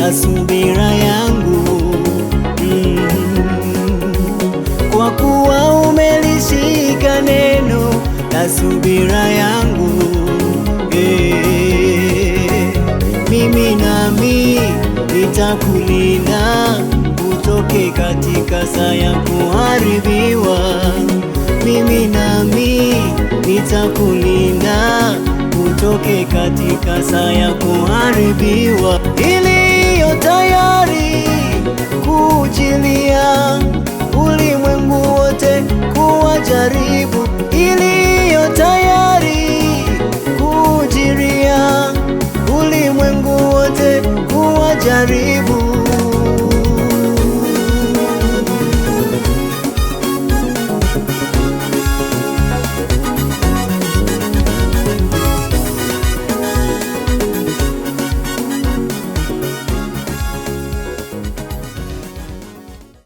na subira yangu, kwa kuwa umelishika neno na subira yangu. Mimi nami nitakulinda utoke katika saa ya kuharibiwa. Mimi nami nitakulinda utoke katika saa ya kuharibiwa, iliyo tayari kujilia ulimwengu wote kuwajaribu, iliyo tayari kujilia ulimwengu wote kuwajaribu.